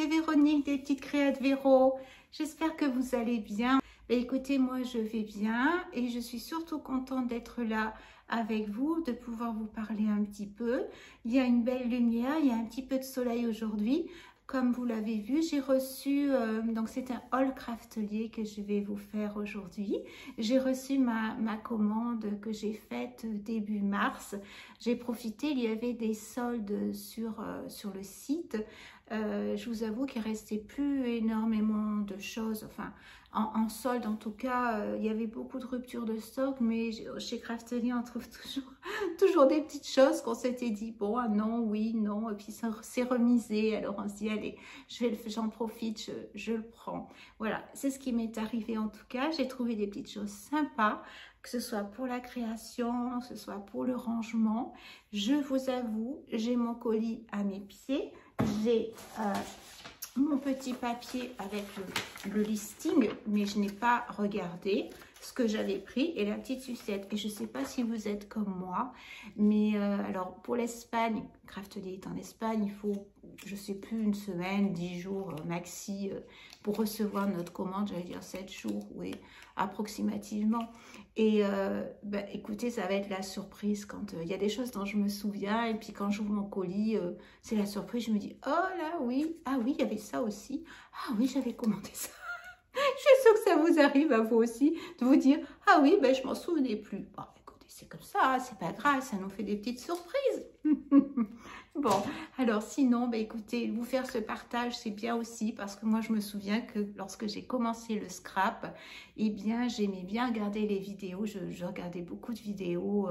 c'est Véronique des Petites Créas de Véro. J'espère que vous allez bien. Écoutez, moi je vais bien et je suis surtout contente d'être là avec vous, de pouvoir vous parler un petit peu. Il y a une belle lumière, il y a un petit peu de soleil aujourd'hui. Comme vous l'avez vu, j'ai reçu, donc c'est un haul craftelier que je vais vous faire aujourd'hui. J'ai reçu ma commande que j'ai faite début mars. J'ai profité, il y avait des soldes sur le site. Je vous avoue qu'il restait plus énormément de choses, enfin en solde en tout cas, il y avait beaucoup de ruptures de stock, mais chez Craftelier on trouve toujours des petites choses qu'on s'était dit bon, ah non, oui, non, et puis ça s'est remisé, alors on se dit allez, j'en profite, je le prends. Voilà, c'est ce qui m'est arrivé en tout cas. J'ai trouvé des petites choses sympas, que ce soit pour la création, que ce soit pour le rangement. Je vous avoue, j'ai mon colis à mes pieds, j'ai mon petit papier avec le listing, mais je n'ai pas regardé ce que j'avais pris et la petite sucette. Et je ne sais pas si vous êtes comme moi, mais alors pour l'Espagne, Craftelier est en Espagne, il faut, je ne sais plus, une semaine, 10 jours maxi pour recevoir notre commande, j'allais dire 7 jours, oui, approximativement. Et écoutez, ça va être la surprise quand il y a des choses dont je me souviens, et puis quand j'ouvre mon colis, c'est la surprise, je me dis, oh là, oui, ah oui, il y avait ça aussi, ah oui, j'avais commandé ça. Je suis sûre que ça vous arrive à vous aussi, de vous dire, ah oui, ben, je m'en souvenais plus. Bon, écoutez, c'est comme ça, hein, c'est pas grave, ça nous fait des petites surprises. Bon, alors sinon, bah, écoutez, vous faire ce partage, c'est bien aussi parce que moi, je me souviens que lorsque j'ai commencé le scrap, eh bien, j'aimais bien regarder les vidéos. Je regardais beaucoup de vidéos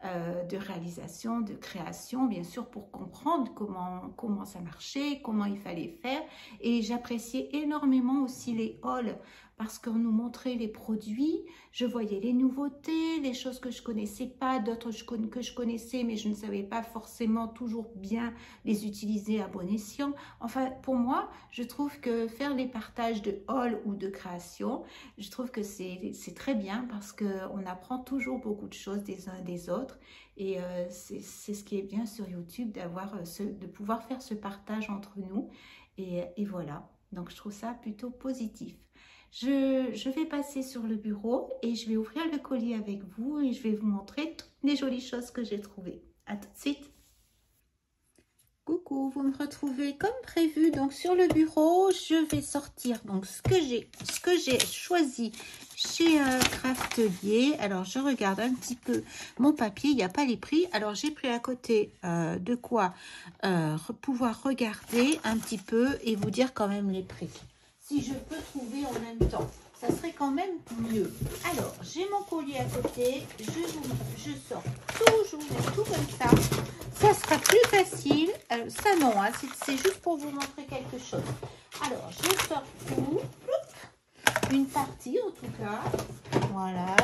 de réalisation, de création, bien sûr, pour comprendre comment ça marchait, comment il fallait faire. Et j'appréciais énormément aussi les hauls parce qu'on nous montrait les produits, je voyais les nouveautés, les choses que je connaissais pas, d'autres que je connaissais, mais je ne savais pas forcément toujours bien les utiliser à bon escient. Enfin, pour moi, je trouve que faire les partages de haul ou de création, je trouve que c'est très bien parce qu'on apprend toujours beaucoup de choses des uns des autres. Et c'est ce qui est bien sur YouTube, de pouvoir faire ce partage entre nous. Et voilà, donc je trouve ça plutôt positif. Je vais passer sur le bureau et je vais ouvrir le colis avec vous et je vais vous montrer toutes les jolies choses que j'ai trouvées. À tout de suite. Coucou, vous me retrouvez comme prévu donc sur le bureau. Je vais sortir donc ce que j'ai choisi chez Craftelier. Alors je regarde un petit peu mon papier, il n'y a pas les prix. Alors j'ai pris à côté de quoi pouvoir regarder un petit peu et vous dire quand même les prix. Si je peux trouver en même temps, ça serait quand même mieux. Alors, j'ai mon colis à côté, je sors toujours tout comme ça. Ça sera plus facile. Alors, ça non, hein, c'est juste pour vous montrer quelque chose. Alors, je sors tout. Une partie en tout cas. Voilà.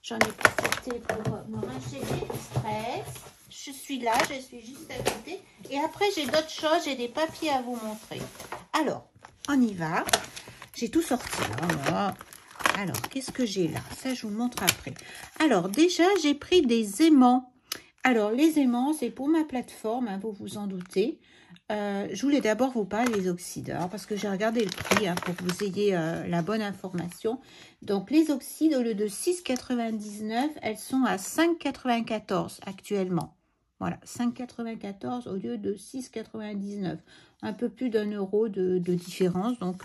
J'en ai profité pour me racheter du stress. Je suis là, je suis juste à côté. Et après, j'ai d'autres choses, j'ai des papiers à vous montrer. Alors, on y va. J'ai tout sorti. Voilà. Alors, qu'est-ce que j'ai là? Ça, je vous montre après. Alors, déjà, j'ai pris des aimants. Alors, les aimants, c'est pour ma plateforme, hein, vous vous en doutez. Je voulais d'abord vous parler des oxydes, alors, parce que j'ai regardé le prix, hein, pour que vous ayez la bonne information. Donc, les oxydes, au lieu de 6,99, elles sont à 5,94 actuellement. Voilà, 5,94 au lieu de 6,99. Un peu plus d'1 € de différence. Donc,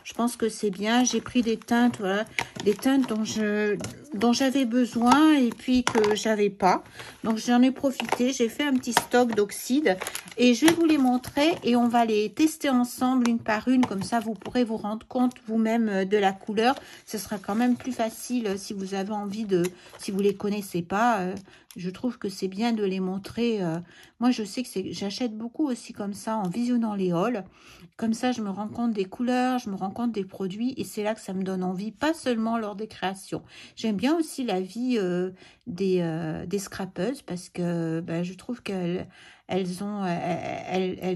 je pense que c'est bien. J'ai pris des teintes, voilà, des teintes dont j'avais besoin et puis que j'avais pas. Donc, j'en ai profité. J'ai fait un petit stock d'oxydes et je vais vous les montrer et on va les tester ensemble une par une. Comme ça, vous pourrez vous rendre compte vous-même de la couleur. Ce sera quand même plus facile si vous avez envie si vous les connaissez pas. Je trouve que c'est bien de les montrer. Moi, je sais que j'achète beaucoup aussi comme ça en visionnant les hauls. Comme ça, je me rends compte des couleurs, je me rends compte des produits et c'est là que ça me donne envie, pas seulement lors des créations. J'aime bien aussi la vie des scrapeuses parce que je trouve qu'elles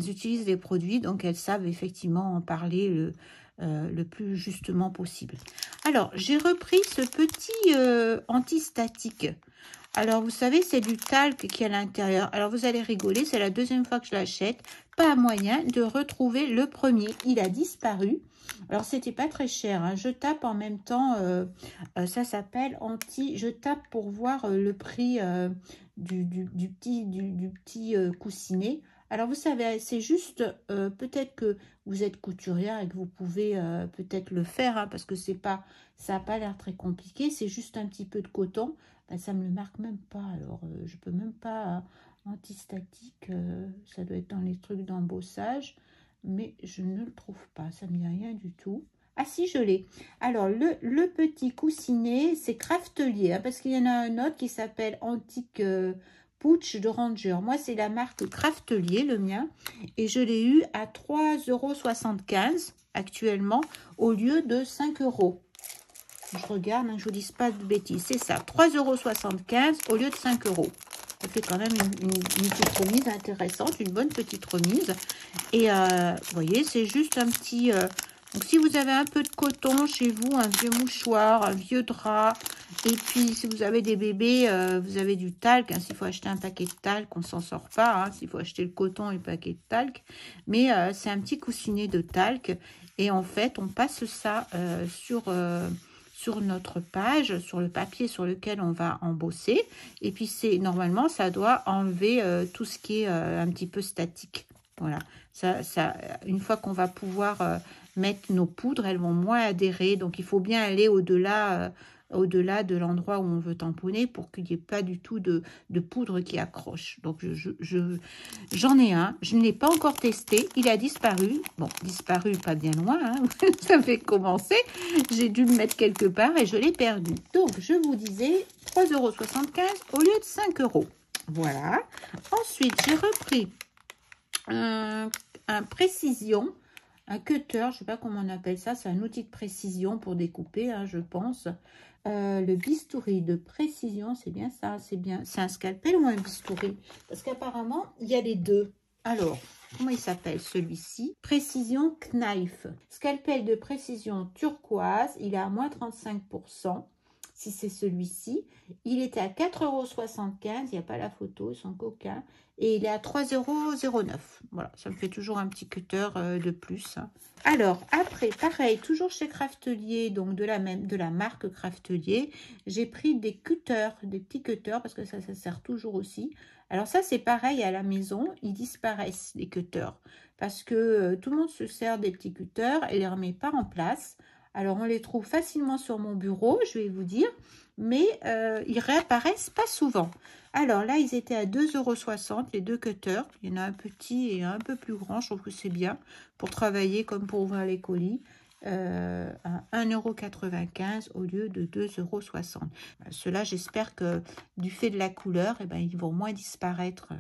utilisent des produits, donc elles savent effectivement en parler le plus justement possible. Alors, j'ai repris ce petit antistatique. Alors, vous savez, c'est du talc qui est à l'intérieur. Alors, vous allez rigoler, c'est la deuxième fois que je l'achète. Pas moyen de retrouver le premier. Il a disparu. Alors, c'était pas très cher, hein. Je tape en même temps, ça s'appelle anti... Je tape pour voir le prix du petit coussinet. Alors, vous savez, c'est juste, peut-être que vous êtes couturière et que vous pouvez peut-être le faire, hein, parce que c'est pas, ça n'a pas l'air très compliqué. C'est juste un petit peu de coton. Ben, ça me le marque même pas. Alors, je peux même pas antistatique. Ça doit être dans les trucs d'embossage. Mais je ne le trouve pas. Ça ne me dit rien du tout. Ah si, je l'ai. Alors, le petit coussinet, c'est Craftelier, hein, parce qu'il y en a un autre qui s'appelle Antique Pouch de Ranger. Moi, c'est la marque Craftelier, le mien. Et je l'ai eu à 3,75 € actuellement, au lieu de 5 €. Je regarde, hein, je ne vous dis pas de bêtises. C'est ça, 3,75 € au lieu de 5 €. Ça fait quand même une petite remise intéressante, une bonne petite remise. Et vous voyez, c'est juste un petit... donc, si vous avez un peu de coton chez vous, un vieux mouchoir, un vieux drap, et puis si vous avez des bébés, vous avez du talc. Hein, s'il faut acheter un paquet de talc, on ne s'en sort pas. Hein, s'il faut acheter le coton et le paquet de talc. Mais c'est un petit coussinet de talc. Et en fait, on passe ça sur notre page, sur le papier sur lequel on va embosser. Et puis, normalement, ça doit enlever tout ce qui est un petit peu statique. Voilà. Une fois qu'on va pouvoir mettre nos poudres, elles vont moins adhérer. Donc, il faut bien aller au-delà de l'endroit où on veut tamponner pour qu'il n'y ait pas du tout de poudre qui accroche. Donc, j'en ai un. Je ne l'ai pas encore testé. Il a disparu. Bon, disparu pas bien loin. Hein. Ça fait commencer. J'ai dû le mettre quelque part et je l'ai perdu. Donc, je vous disais 3,75 € au lieu de 5 €. Voilà. Ensuite, j'ai repris un précision, un cutter, je ne sais pas comment on appelle ça, c'est un outil de précision pour découper, hein, je pense. Le bistouri de précision, c'est bien ça, c'est bien. C'est un scalpel ou un bistouri? Parce qu'apparemment, il y a les deux. Alors, comment il s'appelle celui-ci? Précision Knife. Scalpel de précision turquoise, il est à moins 35%. Si c'est celui-ci, il était à 4,75 €, il n'y a pas la photo, ils sont coquins, et il est à 3,09 €. Voilà, ça me fait toujours un petit cutter de plus. Alors, après, pareil, toujours chez Craftelier, donc de la marque Craftelier, j'ai pris des cutters, des petits cutters, parce que ça sert toujours aussi. Alors ça, c'est pareil à la maison, ils disparaissent, les cutters, parce que tout le monde se sert des petits cutters et les remet pas en place. Alors, on les trouve facilement sur mon bureau, je vais vous dire, mais ils réapparaissent pas souvent. Alors là, ils étaient à 2,60 € les deux cutters. Il y en a un petit et un peu plus grand, je trouve que c'est bien pour travailler comme pour ouvrir les colis. À 1,95 € au lieu de 2,60 €. Ceux-là, j'espère que du fait de la couleur, eh ben, ils vont moins disparaître.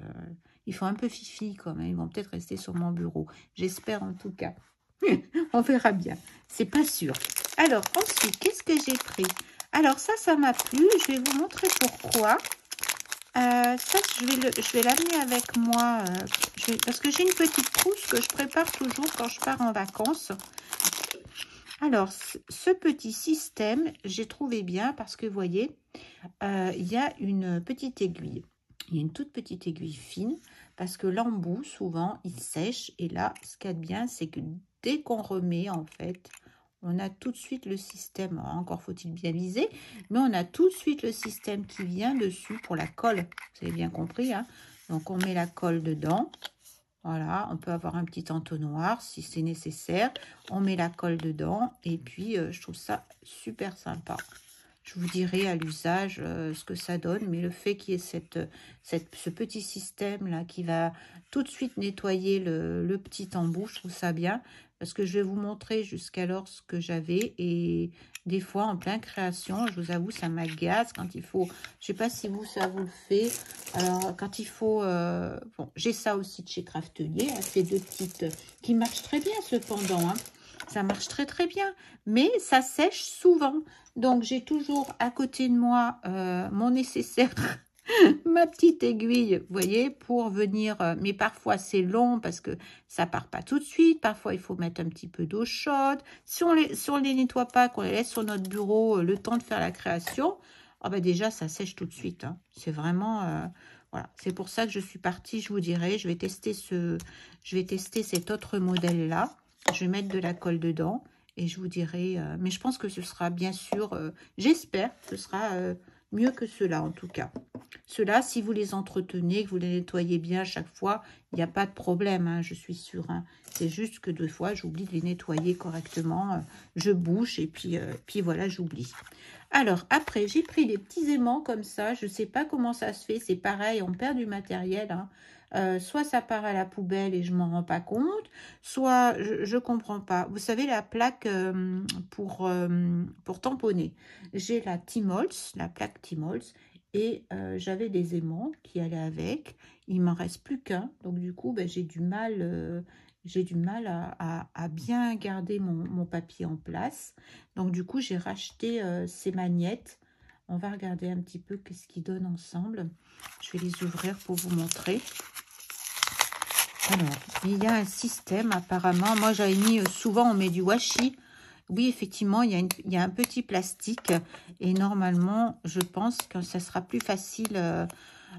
Ils font un peu fifi quand même, ils vont peut-être rester sur mon bureau. J'espère en tout cas. On verra bien, c'est pas sûr. Alors ensuite, qu'est-ce que j'ai pris? Alors ça m'a plu, je vais vous montrer pourquoi. Ça, je vais l'amener avec moi, parce que j'ai une petite trousse que je prépare toujours quand je pars en vacances. Alors, ce petit système, j'ai trouvé bien parce que, vous voyez, il y a une petite aiguille. Il y a une toute petite aiguille fine parce que l'embout, souvent, il sèche. Et là, ce qu'il y a de bien, c'est que dès qu'on remet, en fait, on a tout de suite le système. Alors, encore faut-il bien viser, mais on a tout de suite le système qui vient dessus pour la colle. Vous avez bien compris, hein? Donc, on met la colle dedans. Voilà, on peut avoir un petit entonnoir si c'est nécessaire. On met la colle dedans et puis je trouve ça super sympa. Je vous dirai à l'usage ce que ça donne, mais le fait qu'il y ait ce petit système-là qui va tout de suite nettoyer le petit embout, je trouve ça bien. Parce que je vais vous montrer jusqu'alors ce que j'avais. Et des fois, en pleine création, je vous avoue, ça m'agace quand il faut... Je sais pas si ça vous le fait. Alors, quand il faut... bon, j'ai ça aussi de chez Craftelier. Hein, ces deux petites qui marchent très bien cependant. Hein. Ça marche très très bien. Mais ça sèche souvent. Donc, j'ai toujours à côté de moi mon nécessaire... ma petite aiguille, vous voyez, pour venir, mais parfois c'est long parce que ça part pas tout de suite, parfois il faut mettre un petit peu d'eau chaude, si on les nettoie pas, qu'on les laisse sur notre bureau le temps de faire la création, Ah bah déjà, ça sèche tout de suite. Hein. C'est vraiment... voilà, c'est pour ça que je suis partie, je vous dirai. Je vais tester cet autre modèle-là. Je vais mettre de la colle dedans et je vous dirai. Mais je pense que ce sera bien sûr, j'espère, ce sera mieux que ceux-là en tout cas. Ceux-là, si vous les entretenez, que vous les nettoyez bien à chaque fois, il n'y a pas de problème, hein, je suis sûre. Hein. C'est juste que 2 fois, j'oublie de les nettoyer correctement. Je bouche et puis voilà, j'oublie. Alors, après, j'ai pris des petits aimants comme ça. Je ne sais pas comment ça se fait. C'est pareil, on perd du matériel. Hein. Soit ça part à la poubelle et je m'en rends pas compte, soit je comprends pas. Vous savez, la plaque pour tamponner. J'ai la Timols, la plaque Timols, et j'avais des aimants qui allaient avec. Il m'en reste plus qu'un, donc du coup, ben, j'ai du mal à bien garder mon papier en place. Donc du coup, j'ai racheté ces magnettes. On va regarder un petit peu qu'est-ce qu'ils donnent ensemble. Je vais les ouvrir pour vous montrer. Alors, il y a un système apparemment. Moi, j'avais mis, souvent on met du washi. Oui, effectivement, il y a un petit plastique. Et normalement, je pense que ça sera plus facile.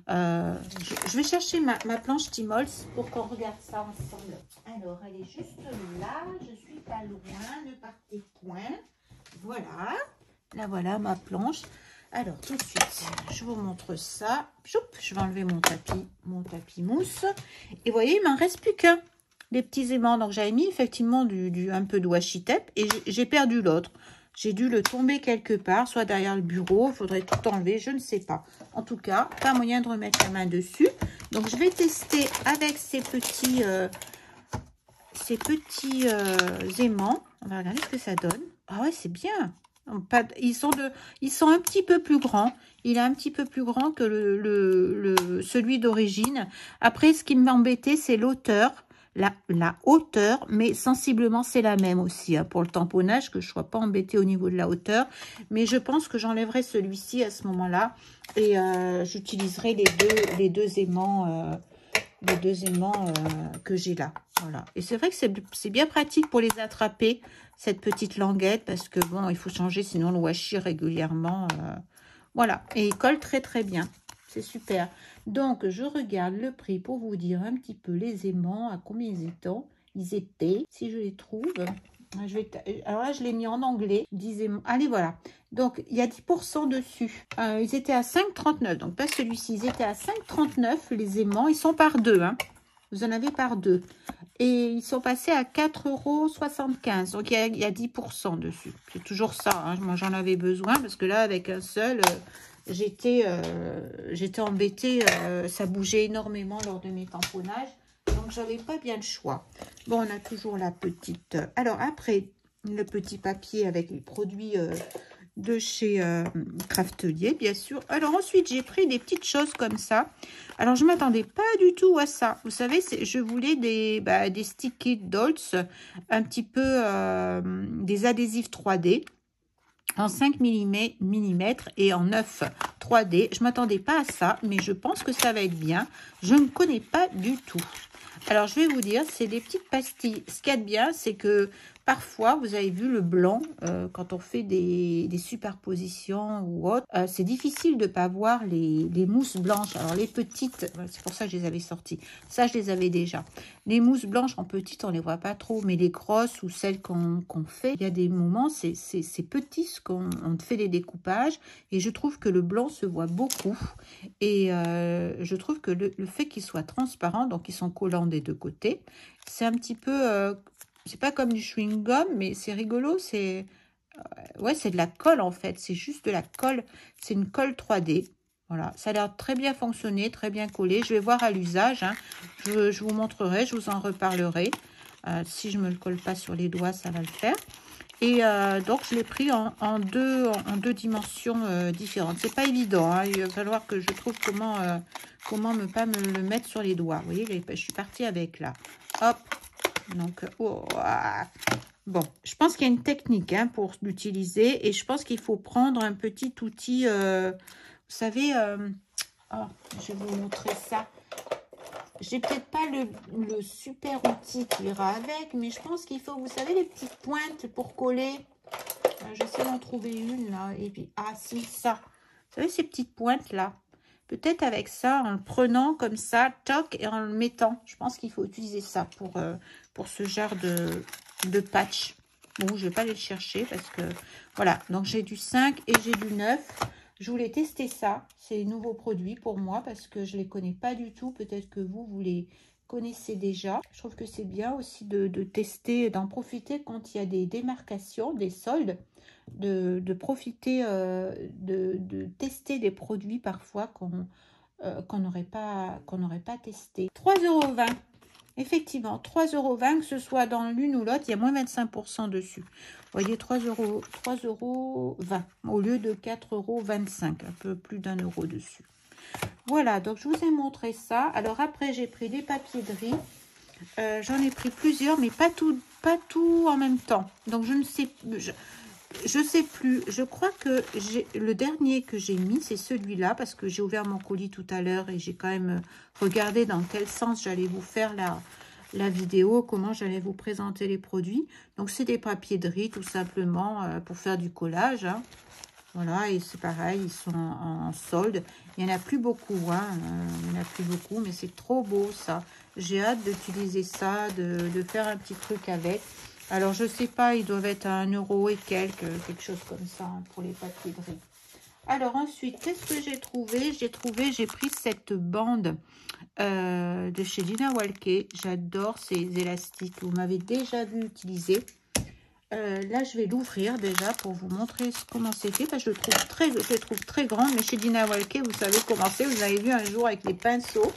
Je vais chercher ma planche Timols pour qu'on regarde ça ensemble. Alors, elle est juste là. Je suis pas loin. Ne partez point. Voilà. Là, voilà ma planche. Alors, tout de suite, je vous montre ça. Choup, je vais enlever mon tapis mousse. Et vous voyez, il m'en reste plus qu'un. Les petits aimants. Donc, j'avais mis effectivement un peu de washi tape et j'ai perdu l'autre. J'ai dû le tomber quelque part, soit derrière le bureau. Il faudrait tout enlever, je ne sais pas. En tout cas, pas moyen de remettre la main dessus. Donc, je vais tester avec ces petits aimants. On va regarder ce que ça donne. Ah ouais, c'est bien. Ils sont un petit peu plus grands. Il est un petit peu plus grand que celui d'origine. Après, ce qui m'embêtait, c'est l'hauteur. La hauteur, mais sensiblement, c'est la même aussi. Hein, pour le tamponnage, que je ne sois pas embêtée au niveau de la hauteur. Mais je pense que j'enlèverai celui-ci à ce moment-là. Et j'utiliserai les deux aimants que j'ai là. Voilà. Et c'est vrai que c'est bien pratique pour les attraper, cette petite languette, parce que bon, il faut changer sinon le washi régulièrement. Voilà. Et il colle très très bien. C'est super. Donc, je regarde le prix pour vous dire un petit peu les aimants, à combien ils étaient, si je les trouve. Alors là, je l'ai mis en anglais. 10 aimants. Allez, voilà. Donc, il y a 10% dessus. Ils étaient à 5,39. Donc, pas celui-ci. Ils étaient à 5,39, les aimants. Ils sont par deux. Hein. Vous en avez par deux. Et ils sont passés à 4,75 €. Donc, il y a 10% dessus. C'est toujours ça. Hein. Moi, j'en avais besoin parce que là, avec un seul, j'étais embêtée. Ça bougeait énormément lors de mes tamponnages. Donc, j'avais pas bien le choix. Bon, on a toujours la petite... Alors, après, le petit papier avec les produits de chez Craftelier, bien sûr. Alors, ensuite, j'ai pris des petites choses comme ça. Alors, je ne m'attendais pas du tout à ça. Vous savez, je voulais des sticky dolls, un petit peu des adhésifs 3D. En 5 mm et en 9 3D. Je ne m'attendais pas à ça, mais je pense que ça va être bien. Je ne connais pas du tout. Alors, je vais vous dire, c'est des petites pastilles. Ce qu'il y a de bien, c'est que parfois, vous avez vu le blanc, quand on fait des superpositions ou autre, c'est difficile de ne pas voir les mousses blanches. Alors, les petites, c'est pour ça que je les avais sorties. Ça, je les avais déjà. Les mousses blanches en petites, on ne les voit pas trop, mais les grosses ou celles qu'on fait, il y a des moments, c'est petit ce qu'on fait les découpages. Et je trouve que le blanc se voit beaucoup. Et je trouve que le fait qu'ils soient transparents, donc ils sont collants des deux côtés, c'est un petit peu... c'est pas comme du chewing-gum, mais c'est rigolo. C'est ouais, c'est de la colle en fait. C'est juste de la colle. C'est une colle 3D. Voilà, ça a l'air très bien fonctionné, très bien collé. Je vais voir à l'usage. Hein. Je vous montrerai, je vous en reparlerai. Si je me le colle pas sur les doigts, ça va le faire. Et donc, je l'ai pris en deux dimensions différentes. C'est pas évident. Hein. Il va falloir que je trouve comment ne pas me le mettre sur les doigts. Vous voyez, je suis partie avec là. Hop. Donc, bon, je pense qu'il y a une technique hein, pour l'utiliser. Et je pense qu'il faut prendre un petit outil. Vous savez, je vais vous montrer ça. J'ai peut-être pas le super outil qui ira avec, mais je pense qu'il faut, vous savez, les petites pointes pour coller. J'essaie d'en trouver une là. Et puis, ah si, ça savez, ces petites pointes là. Peut-être avec ça, en le prenant comme ça, toc, et en le mettant. Je pense qu'il faut utiliser ça pour ce genre de patch. Bon, je vais pas aller le chercher parce que... Voilà, donc j'ai du 5 et j'ai du 9. Je voulais tester ça. C'est un nouveau produit pour moi parce que je ne les connais pas du tout. Peut-être que vous les connaissez déjà. Je trouve que c'est bien aussi de tester, d'en profiter quand il y a des démarcations, des soldes. De profiter, de tester des produits parfois qu'on n'aurait pas testé. 3,20 €. Effectivement, 3,20 €, que ce soit dans l'une ou l'autre, il y a moins 25% dessus. Vous voyez, 3,20 € au lieu de 4,25 €, un peu plus d'1 € dessus. Voilà, donc je vous ai montré ça. Alors après, j'ai pris des papiers de riz. J'en ai pris plusieurs, mais pas tout en même temps. Donc je ne sais, je sais plus. Je crois que le dernier que j'ai mis, c'est celui-là, parce que j'ai ouvert mon colis tout à l'heure et j'ai quand même regardé dans quel sens j'allais vous faire la vidéo, comment j'allais vous présenter les produits. Donc c'est des papiers de riz tout simplement pour faire du collage, hein. Voilà, et c'est pareil, ils sont en solde. Il n'y en a plus beaucoup, hein. Il n'y en a plus beaucoup, mais c'est trop beau ça. J'ai hâte d'utiliser ça, de faire un petit truc avec. Alors, je sais pas, ils doivent être à 1 € et quelque chose comme ça, hein, pour les papiers de riz. Alors, ensuite, qu'est-ce que j'ai trouvé? J'ai pris cette bande de chez Gina Walke. J'adore ces élastiques. Vous m'avez déjà vu utiliser. Là, je vais l'ouvrir déjà pour vous montrer comment c'était. Parce que je le trouve très grand. Mais chez Gina Walke, vous savez comment c'est. Vous avez vu un jour avec les pinceaux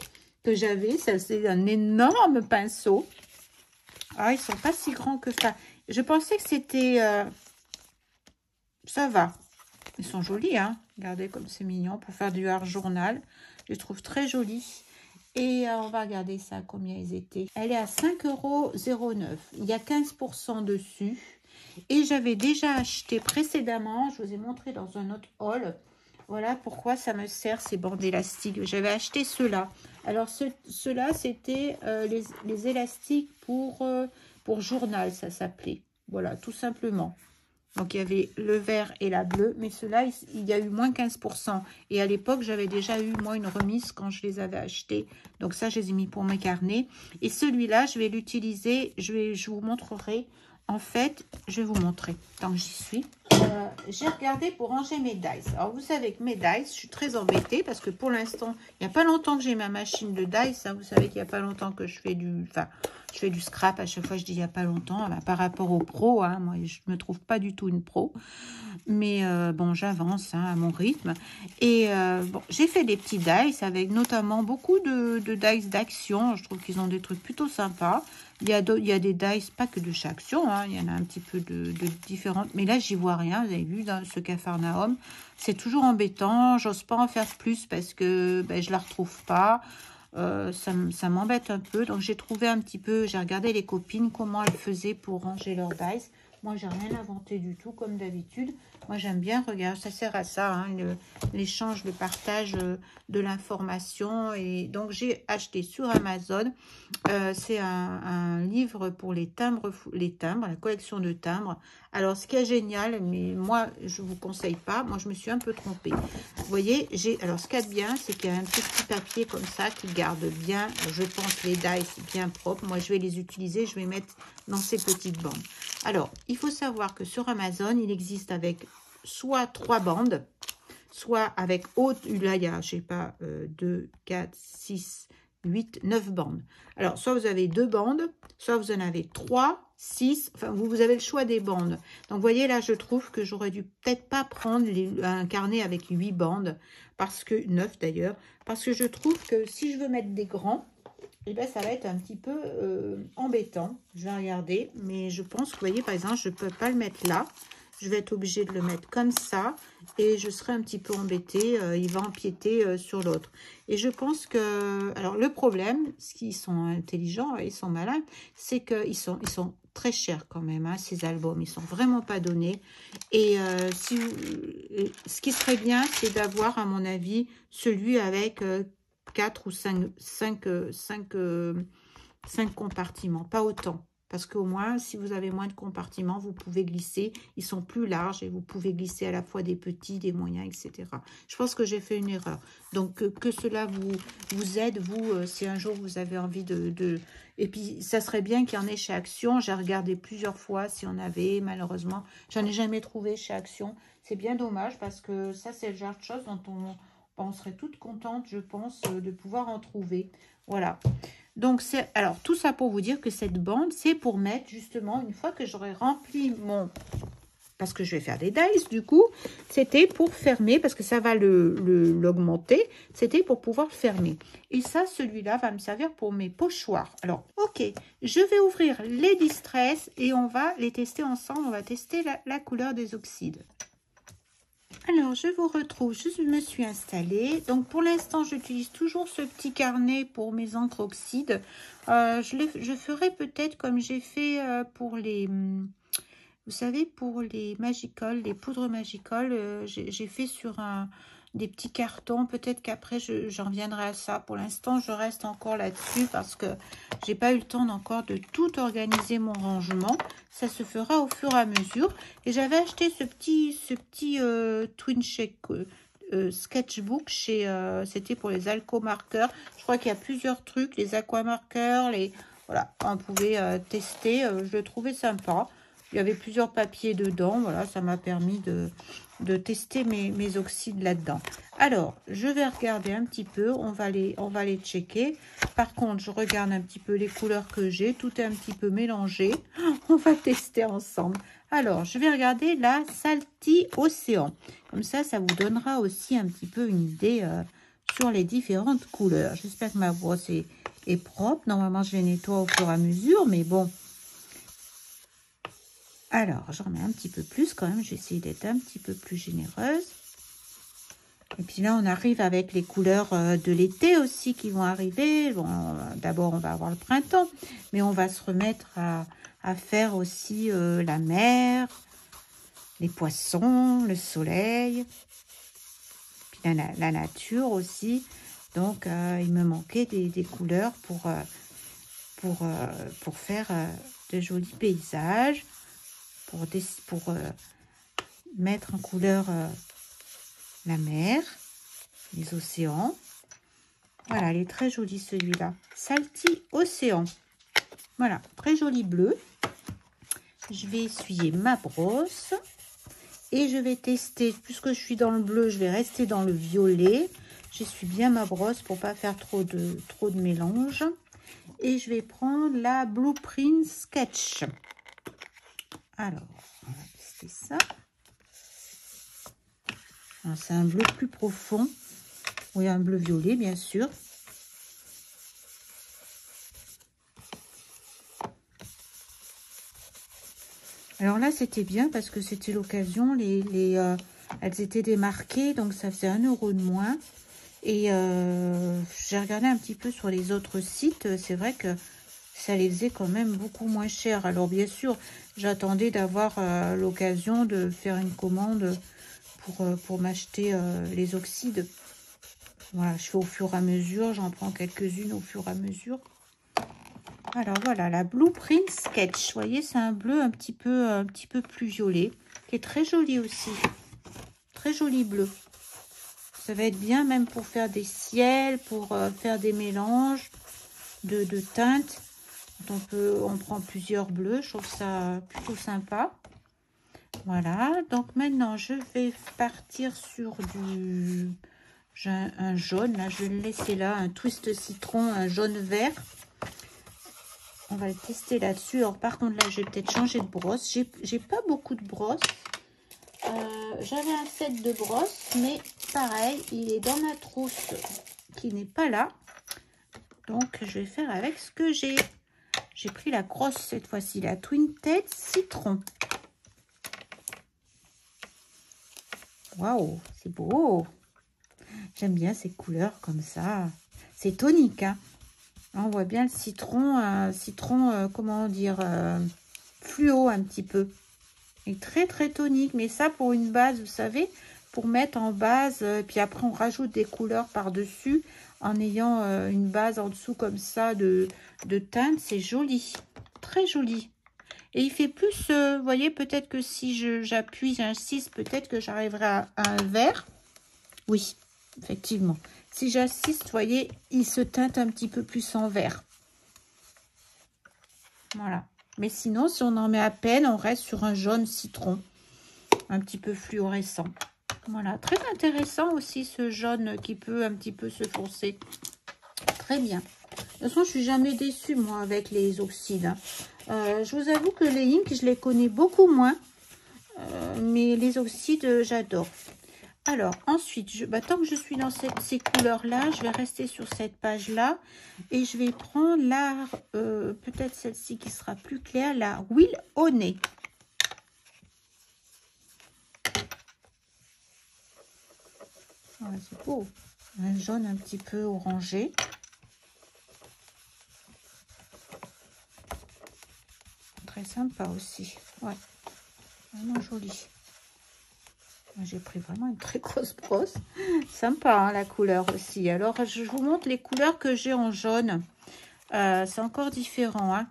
que j'avais. Ça, c'est un énorme pinceau. Ah, ils sont pas si grands que ça. Je pensais que c'était... ça va. Ils sont jolis, hein. Regardez comme c'est mignon pour faire du art journal. Je les trouve très jolis. Et on va regarder ça, combien ils étaient. Elle est à 5,09 €. Il y a 15% dessus. Et j'avais déjà acheté précédemment, je vous ai montré dans un autre haul. Voilà pourquoi ça me sert ces bandes élastiques. J'avais acheté ceux-là. Alors ceux-là, c'était les élastiques pour journal, ça s'appelait. Voilà, tout simplement. Donc, il y avait le vert et la bleue. Mais ceux-là, il y a eu moins 15%. Et à l'époque, j'avais déjà eu, moi, une remise quand je les avais achetés. Donc, ça, je les ai mis pour mes carnets. Et celui-là, je vais l'utiliser. Je vous montrerai. En fait, je vais vous montrer tant que j'y suis. J'ai regardé pour ranger mes dice. Alors, vous savez que mes dice, je suis très embêtée parce que pour l'instant, il n'y a pas longtemps que j'ai ma machine de dice. Hein. Vous savez qu'il n'y a pas longtemps que je fais du scrap. À chaque fois, je dis il n'y a pas longtemps. Bah, par rapport aux pros, hein, moi, je ne me trouve pas du tout une pro. Mais bon, j'avance, hein, à mon rythme. Et bon, j'ai fait des petits dice avec notamment beaucoup de dice d'action. Je trouve qu'ils ont des trucs plutôt sympas. Il y a des dice, pas que de chaque action, hein, il y en a un petit peu de différentes. Mais là, j'y vois rien, vous avez vu, dans ce Capharnaüm. C'est toujours embêtant, j'ose pas en faire plus parce que ben, je la retrouve pas. Ça m'embête un peu. Donc, j'ai trouvé un petit peu, j'ai regardé les copines, comment elles faisaient pour ranger leurs dice. Moi, j'ai rien inventé du tout, comme d'habitude. Moi, j'aime bien, regarde, ça sert à ça, hein, l'échange, le partage de l'information. Et donc, j'ai acheté sur Amazon. C'est un livre pour les timbres, la collection de timbres. Alors, ce qui est génial, mais moi, je ne vous conseille pas. Moi, je me suis un peu trompée. Vous voyez, alors, ce qu'il y a de bien, c'est qu'il y a un petit papier comme ça qui garde bien, je pense, les dice bien propres. Moi, je vais les utiliser, je vais mettre dans ces petites bandes. Alors, il faut savoir que sur Amazon, il existe avec soit 3 bandes, soit avec haute, là, il y a, je sais pas, 2, 4, 6, 8, 9 bandes. Alors, soit vous avez 2 bandes, soit vous en avez 3, 6, enfin, vous avez le choix des bandes. Donc, vous voyez, là, je trouve que j'aurais dû peut-être pas prendre un carnet avec 8 bandes, parce que, 9 d'ailleurs, parce que je trouve que si je veux mettre des grands, eh bien, ça va être un petit peu embêtant. Je vais regarder, mais je pense que, vous voyez, par exemple, je ne peux pas le mettre là. Je vais être obligée de le mettre comme ça et je serai un petit peu embêtée. Il va empiéter sur l'autre. Et je pense que... Alors, le problème, ce qu'ils sont intelligents, ils sont malins, c'est qu'ils sont très chers quand même, hein, ces albums. Ils sont vraiment pas donnés. Et ce qui serait bien, c'est d'avoir, à mon avis, celui avec 4 ou 5 compartiments. Pas autant. parce qu'au moins, si vous avez moins de compartiments, vous pouvez glisser. Ils sont plus larges et vous pouvez glisser à la fois des petits, des moyens, etc. Je pense que j'ai fait une erreur. Donc, que cela vous aide, vous, si un jour vous avez envie de... Et puis, ça serait bien qu'il y en ait chez Action. J'ai regardé plusieurs fois si on avait, malheureusement. J'en ai jamais trouvé chez Action. C'est bien dommage parce que ça, c'est le genre de choses dont on serait toutes contentes, je pense, de pouvoir en trouver. Voilà. Donc, alors, tout ça pour vous dire que cette bande, c'est pour mettre, justement, une fois que j'aurai rempli mon... Parce que je vais faire des dice, du coup, c'était pour fermer, parce que ça va l'augmenter. C'était pour pouvoir fermer. Et ça, celui-là va me servir pour mes pochoirs. Alors, ok, je vais ouvrir les Distress et on va les tester ensemble. On va tester la couleur des oxydes. Alors, je vous retrouve, je me suis installée. Donc, pour l'instant, j'utilise toujours ce petit carnet pour mes encres oxydes. Je ferai peut-être comme j'ai fait pour les... Vous savez, pour les Magical, les poudres Magical, j'ai fait sur des petits cartons. Peut-être qu'après, j'en viendrai à ça. Pour l'instant, je reste encore là-dessus parce que j'ai pas eu le temps encore de tout organiser mon rangement. Ça se fera au fur et à mesure. Et j'avais acheté ce petit Twin Shake sketchbook chez... C'était pour les alco-marqueurs. Je crois qu'il y a plusieurs trucs, les aquamarqueurs, les... Voilà, on pouvait tester. Je le trouvais sympa. Il y avait plusieurs papiers dedans. Voilà, ça m'a permis de tester mes oxydes là-dedans. Alors, je vais regarder un petit peu. On va les checker. Par contre, je regarde un petit peu les couleurs que j'ai. Tout est un petit peu mélangé. On va tester ensemble. Alors, je vais regarder la Salty Océan. Comme ça, ça vous donnera aussi un petit peu une idée sur les différentes couleurs. J'espère que ma brosse est propre. Normalement, je les nettoie au fur et à mesure. Mais bon... Alors, j'en mets un petit peu plus quand même. Je vais essayer d'être un petit peu plus généreuse. Et puis là, on arrive avec les couleurs de l'été aussi qui vont arriver. Bon, d'abord, on va avoir le printemps. Mais on va se remettre à faire aussi la mer, les poissons, le soleil. Puis la nature aussi. Donc, il me manquait des couleurs pour faire de jolis paysages. Pour mettre en couleur la mer, les océans. Voilà, il est très joli celui-là. Salty Océan. Voilà, très joli bleu. Je vais essuyer ma brosse. Et je vais tester, puisque je suis dans le bleu, je vais rester dans le violet. J'essuie bien ma brosse pour ne pas faire trop de mélange. Et je vais prendre la Blueprint Sketch. Alors, on va tester ça. C'est un bleu plus profond. Oui, un bleu violet, bien sûr. Alors là, c'était bien parce que c'était l'occasion. Elles étaient démarquées, donc ça faisait 1 € de moins. Et j'ai regardé un petit peu sur les autres sites. C'est vrai que ça les faisait quand même beaucoup moins cher. Alors bien sûr, j'attendais d'avoir l'occasion de faire une commande pour m'acheter les oxydes. Voilà, je fais au fur et à mesure, j'en prends quelques-unes au fur et à mesure. Alors voilà, la Blueprint Sketch. Vous voyez, c'est un bleu un petit peu plus violet, qui est très joli aussi. Très joli bleu. Ça va être bien même pour faire des ciels, pour faire des mélanges de teintes. On prend plusieurs bleus, je trouve ça plutôt sympa. Voilà, donc maintenant je vais partir sur un jaune, là je vais le laisser là, un twist citron, un jaune vert. On va le tester là-dessus. Alors par contre là je vais peut-être changer de brosse. J'ai pas beaucoup de brosses. J'avais un set de brosses, mais pareil, il est dans ma trousse qui n'est pas là. Donc je vais faire avec ce que j'ai. J'ai pris la grosse cette fois-ci, la Twin Tête Citron. Waouh, c'est beau. J'aime bien ces couleurs comme ça. C'est tonique, hein. On voit bien le citron, comment dire, fluo un petit peu. Et très très tonique. Mais ça pour une base, vous savez, pour mettre en base. Puis après on rajoute des couleurs par-dessus en ayant une base en dessous comme ça de teinte. C'est joli. très joli. Et il fait plus, vous voyez, peut-être que si j'appuie, j'insiste, peut-être que j'arriverai à un vert. Oui, effectivement. Si j'insiste, vous voyez, il se teinte un petit peu plus en vert. Voilà. Mais sinon, si on en met à peine, on reste sur un jaune citron. Un petit peu fluorescent. Voilà. Très intéressant aussi ce jaune qui peut un petit peu se foncer. Très bien. De toute façon, je suis jamais déçue, moi, avec les oxydes. Je vous avoue que les inks, je les connais beaucoup moins. Mais les oxydes, j'adore. Alors, ensuite, tant que je suis dans ces couleurs-là, je vais rester sur cette page-là. Et je vais prendre la, peut-être celle-ci qui sera plus claire, la Will Honey. Ouais, c'est beau. Un jaune un petit peu orangé. Très sympa aussi. Ouais, vraiment joli. J'ai pris vraiment une très grosse brosse. Sympa, hein, la couleur aussi. Alors, je vous montre les couleurs que j'ai en jaune. C'est encore différent. Hein.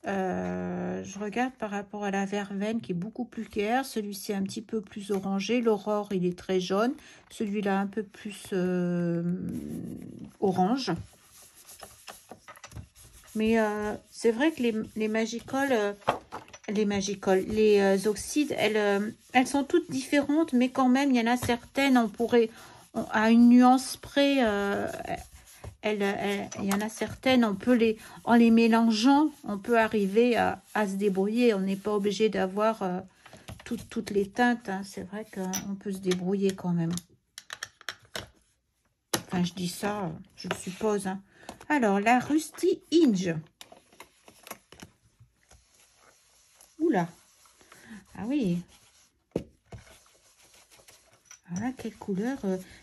Je regarde par rapport à la verveine qui est beaucoup plus claire. Celui-ci est un petit peu plus orangé. L'aurore, il est très jaune. Celui-là, un peu plus orange. Mais c'est vrai que les magicoles... les oxydes, elles sont toutes différentes, mais quand même, il y en a certaines, à une nuance près, il y en a certaines, en les mélangeant, on peut arriver à se débrouiller. On n'est pas obligé d'avoir toutes les teintes. Hein. C'est vrai qu'on peut se débrouiller quand même. Enfin, je dis ça, je le suppose. Hein. Alors, la Rusty Inge. Oula. Ah oui. Voilà, quelle couleur.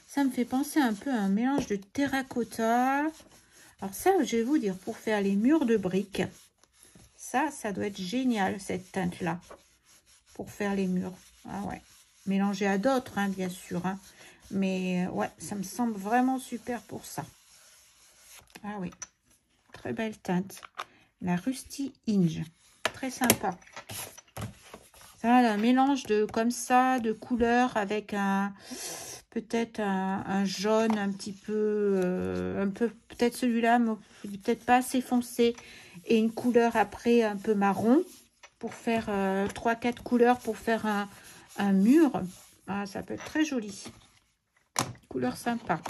Ça me fait penser un peu à un mélange de terracotta. Alors ça, je vais vous dire, pour faire les murs de briques, ça doit être génial, cette teinte-là. Pour faire les murs. Ah ouais. Mélangé à d'autres, hein, bien sûr. Hein. Mais ouais, ça me semble vraiment super pour ça. Ah oui. Très belle teinte. La Rusty Inge. Très sympa. Voilà, un mélange comme ça, de couleurs avec peut-être un jaune un petit peu, peut-être celui-là, peut-être pas assez foncé, et une couleur après un peu marron, pour faire 3-4 couleurs pour faire un mur. Ah, ça peut être très joli. Couleur sympa.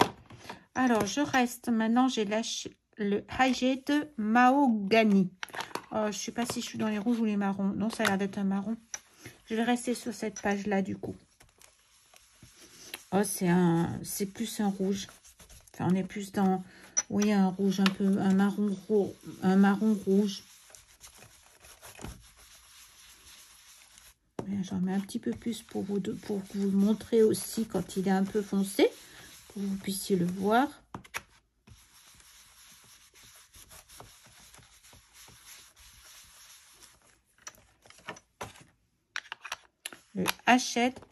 Alors, je reste, maintenant j'ai lâché le Highjet Mahogany. Oh, je ne sais pas si je suis dans les rouges ou les marrons. Non, ça a l'air d'être un marron. Je vais rester sur cette page-là, du coup. Oh, c'est plus un rouge. Enfin, on est plus dans, oui, un rouge, un peu, un marron rouge. J'en mets un petit peu plus pour vous montrer aussi quand il est un peu foncé, pour que vous puissiez le voir.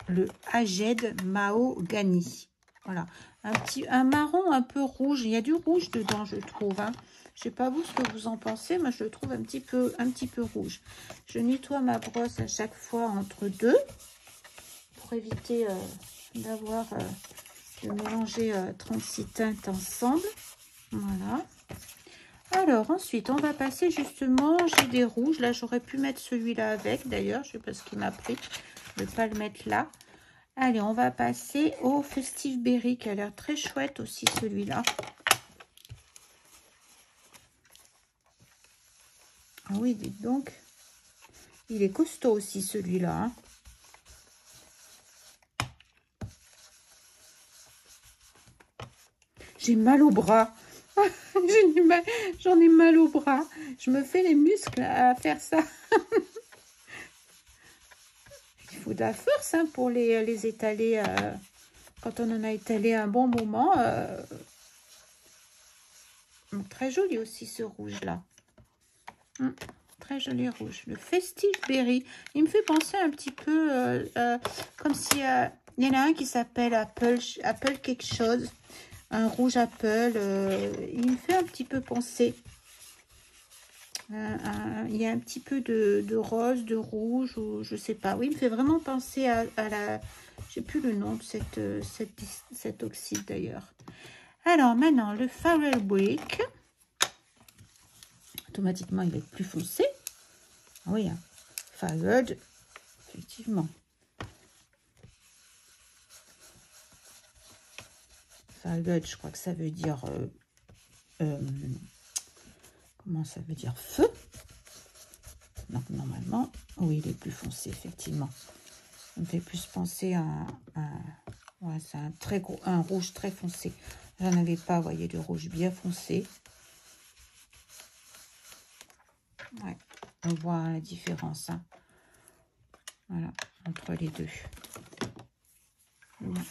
Le Highjet Mahogany. Voilà, un marron un peu rouge. Il y a du rouge dedans, je trouve. Hein. Je sais pas vous ce que vous en pensez, moi je le trouve un petit peu rouge. Je nettoie ma brosse à chaque fois entre deux pour éviter d'avoir de mélanger 36 teintes ensemble. Voilà. Alors ensuite, on va passer justement, j'ai des rouges. Là, j'aurais pu mettre celui-là avec d'ailleurs. Je sais pas ce qu'il m'a pris. Je ne vais pas le mettre là. Allez, on va passer au Festive Berry qui a l'air très chouette aussi celui-là. Ah oui, dites donc. Il est costaud aussi celui-là. Hein. J'ai mal au bras. J'en ai mal au bras. Je me fais les muscles à faire ça. Il faut de la force hein, pour les étaler. Quand on en a étalé un bon moment. Très joli aussi ce rouge-là. Très joli rouge. Le Festive Berry. Il me fait penser un petit peu comme si... il y en a un qui s'appelle Apple quelque chose. Un rouge Apple. Il me fait un petit peu penser. Il y a un petit peu de rose, de rouge, ou je sais pas. Oui, il me fait vraiment penser à la... J'ai plus le nom de cet oxyde d'ailleurs. Alors maintenant, le Farrell Brick. Automatiquement, il va être plus foncé. Ah oui, hein. Farrell, effectivement. Farrell, je crois que ça veut dire... comment ça veut dire? Feu. Donc normalement, oui, il est plus foncé, effectivement. Ça me fait plus penser à ouais, c'est un rouge très foncé. J'en avais pas, vous voyez, de rouge bien foncé. Ouais, on voit la différence. Hein. Voilà, entre les deux. Ouais.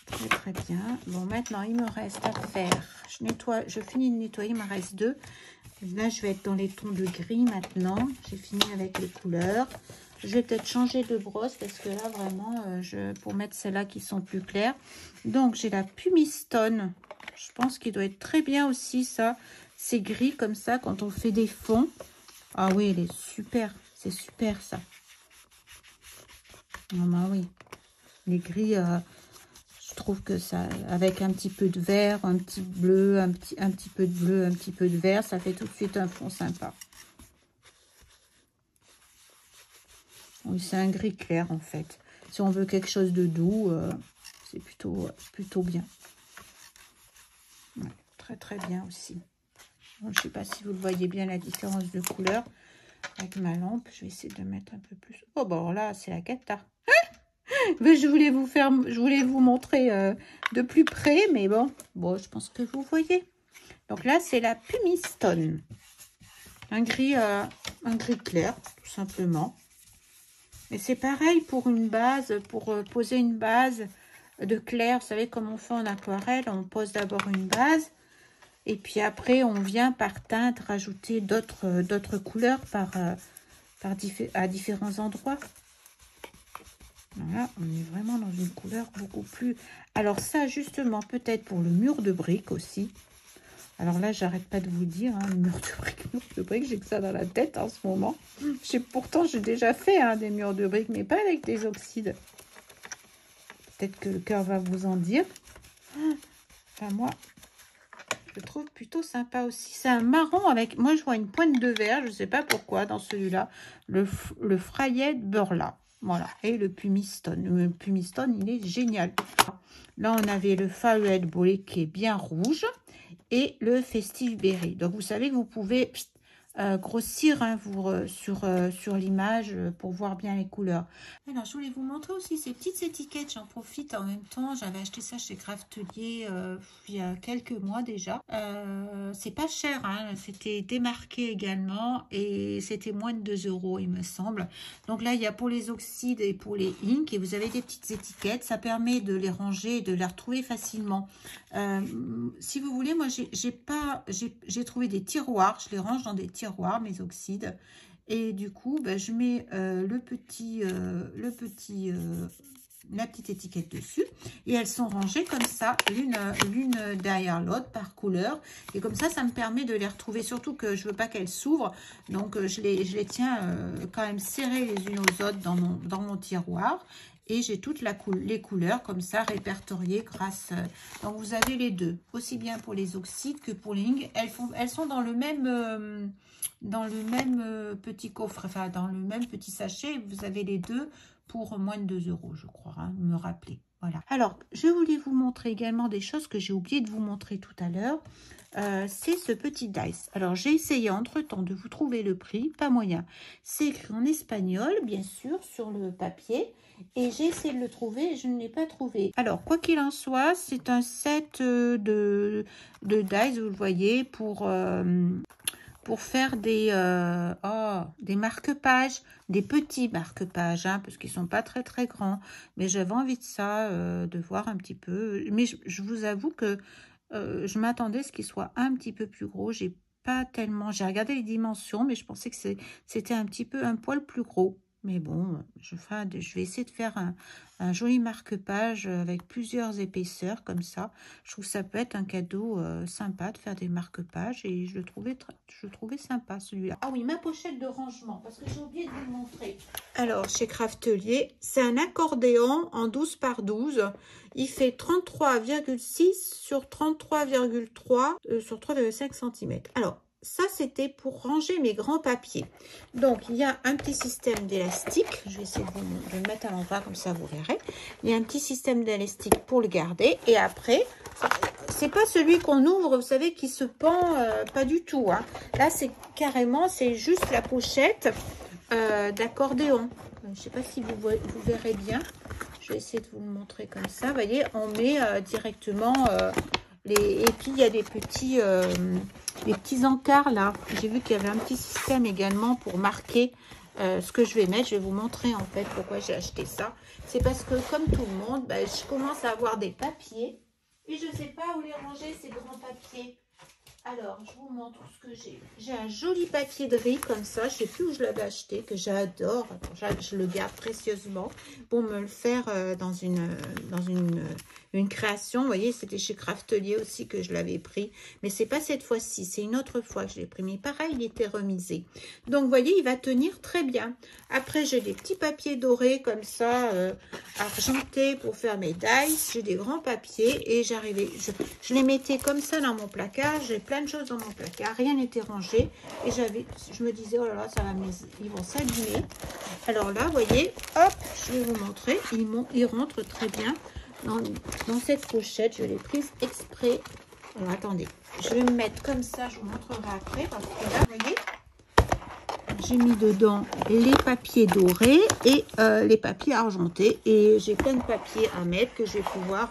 Très très bien. Bon, maintenant, il me reste à faire. Je nettoie, je finis de nettoyer, il me reste 2. Là, je vais être dans les tons de gris maintenant. J'ai fini avec les couleurs. Je vais peut-être changer de brosse parce que là, vraiment, pour mettre celles-là qui sont plus claires. Donc, j'ai la Pumistone. Je pense qu'il doit être très bien aussi, ça. C'est gris comme ça quand on fait des fonds. Ah oui, elle est super. C'est super, ça. Non, bah oui. Les gris, je trouve que ça, avec un petit peu de vert, un petit bleu, un petit peu de bleu, un petit peu de vert, ça fait tout de suite un fond sympa. Oui, c'est un gris clair en fait. Si on veut quelque chose de doux, c'est plutôt bien. Ouais, très très bien aussi. Bon, je ne sais pas si vous le voyez bien la différence de couleur avec ma lampe. Je vais essayer de mettre un peu plus. Oh bon, là c'est la cata. Mais je voulais vous montrer de plus près, mais bon, je pense que vous voyez. Donc là c'est la Pumistone. Un gris clair, tout simplement. Et c'est pareil pour une base, pour poser une base de clair. Vous savez, comme on fait en aquarelle, on pose d'abord une base. Et puis après, on vient par teinte rajouter d'autres couleurs à différents endroits. Voilà, on est vraiment dans une couleur beaucoup plus... Alors ça, justement, peut-être pour le mur de briques aussi. Alors là, j'arrête pas de vous dire, hein, mur de briques, j'ai que ça dans la tête en ce moment. Pourtant, j'ai déjà fait des murs de briques, mais pas avec des oxydes. Peut-être que le cœur va vous en dire. Enfin, moi, je le trouve plutôt sympa aussi. C'est un marron avec... Moi, je vois une pointe de vert, je ne sais pas pourquoi, dans celui-là. Le Frayed Burla. Voilà. Et le Pumistone. Le Pumistone, il est génial. Là, on avait le Farrell Brick qui est bien rouge. Et le Festive Berry. Donc, vous savez, vous pouvez grossir sur l'image pour voir bien les couleurs. Alors, je voulais vous montrer aussi ces petites étiquettes. J'en profite en même temps. J'avais acheté ça chez Craftelier il y a quelques mois déjà. C'est pas cher, hein. C'était démarqué également et c'était moins de 2 €, il me semble. Donc là, il y a pour les oxydes et pour les inks et vous avez des petites étiquettes. Ça permet de les ranger et de les retrouver facilement. Si vous voulez, moi, j'ai trouvé des tiroirs. Je les range dans des tiroirs, mes oxydes. Et du coup, je mets la petite étiquette dessus. Et elles sont rangées comme ça, l'une derrière l'autre par couleur. Et comme ça, ça me permet de les retrouver. Surtout que je veux pas qu'elles s'ouvrent. Donc, je les tiens quand même serrées les unes aux autres dans mon tiroir. Et j'ai toutes les couleurs comme ça répertoriées grâce... donc, vous avez les deux. Aussi bien pour les oxydes que pour les inks. Elles sont dans le même... petit coffre, enfin dans le même petit sachet, vous avez les deux pour moins de 2 €, je crois, hein, me rappeler. Voilà. Alors, je voulais vous montrer également des choses que j'ai oublié de vous montrer tout à l'heure. C'est ce petit dice. Alors, j'ai essayé entre-temps de vous trouver le prix, pas moyen. C'est écrit en espagnol, bien sûr, sur le papier. Et j'ai essayé de le trouver et je ne l'ai pas trouvé. Alors, quoi qu'il en soit, c'est un set de dice, vous le voyez, pour faire des marque-pages, des petits marque-pages, hein, parce qu'ils ne sont pas très très grands. Mais j'avais envie de ça, de voir un petit peu. Mais je vous avoue que je m'attendais à ce qu'il soit un petit peu plus gros. J'ai pas tellement... J'ai regardé les dimensions, mais je pensais que c'était un poil plus gros. Mais bon, je vais essayer de faire un joli marque-page avec plusieurs épaisseurs comme ça. Je trouve que ça peut être un cadeau sympa de faire des marque-pages et je le trouvais sympa celui-là. Ah oui, ma pochette de rangement, parce que j'ai oublié de vous le montrer. Alors, chez Craftelier, c'est un accordéon en 12 par 12. Il fait 33,6 sur 33,3 sur 3,5 cm. Alors, ça, c'était pour ranger mes grands papiers. Donc, il y a un petit système d'élastique. Je vais essayer de le mettre à l'envers, comme ça, vous verrez. Il y a un petit système d'élastique pour le garder. Et après, c'est pas celui qu'on ouvre, vous savez, qui se pend pas du tout. Hein. Là, c'est carrément, c'est juste la pochette d'accordéon. Je ne sais pas si vous verrez bien. Je vais essayer de vous le montrer comme ça. Vous voyez, on met directement... et puis, il y a des petits encarts là. J'ai vu qu'il y avait un petit système également pour marquer ce que je vais mettre. Je vais vous montrer en fait pourquoi j'ai acheté ça. C'est parce que comme tout le monde, je commence à avoir des papiers et je ne sais pas où les ranger ces grands papiers. Alors, je vous montre ce que j'ai. J'ai un joli papier de riz comme ça. Je ne sais plus où je l'avais acheté, que j'adore. Je le garde précieusement pour me le faire dans une création. Vous voyez, c'était chez Craftelier aussi que je l'avais pris. Mais c'est pas cette fois-ci, c'est une autre fois que je l'ai pris. Mais pareil, il était remisé. Donc, vous voyez, il va tenir très bien. Après, j'ai des petits papiers dorés comme ça, argentés pour faire mes dice. J'ai des grands papiers et je les mettais comme ça dans mon placard. J'ai plein de choses dans mon placard, rien n'était rangé et je me disais oh là là, ils vont s'abîmer. Alors là, vous voyez, hop, je vais vous montrer, ils rentrent très bien dans cette pochette. Je l'ai prise exprès. Alors attendez, je vais me mettre comme ça, je vous montrerai après parce que là, vous voyez, j'ai mis dedans les papiers dorés et les papiers argentés. Et j'ai plein de papiers à mettre que je vais pouvoir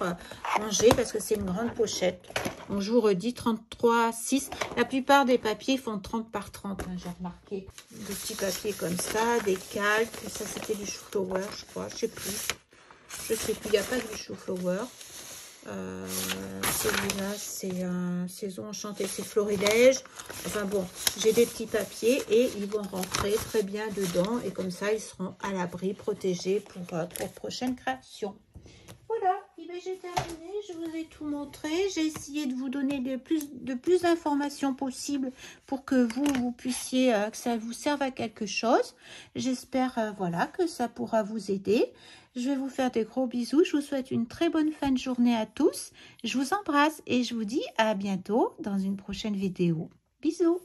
ranger parce que c'est une grande pochette. Donc, je vous redis 33,6. La plupart des papiers font 30 par 30. Hein, j'ai remarqué. Des petits papiers comme ça, des calques. Ça, c'était du chou flower, je crois. Je sais plus. Il n'y a pas de chou flower. Celui-là, c'est un saison enchantée, c'est florilège. Enfin bon, j'ai des petits papiers et ils vont rentrer très bien dedans. Et comme ça, ils seront à l'abri, protégés pour prochaine création. Voilà, j'ai terminé, je vous ai tout montré. J'ai essayé de vous donner de plus d'informations possibles pour que vous puissiez, que ça vous serve à quelque chose. J'espère voilà, que ça pourra vous aider. Je vais vous faire des gros bisous. Je vous souhaite une très bonne fin de journée à tous. Je vous embrasse et je vous dis à bientôt dans une prochaine vidéo. Bisous!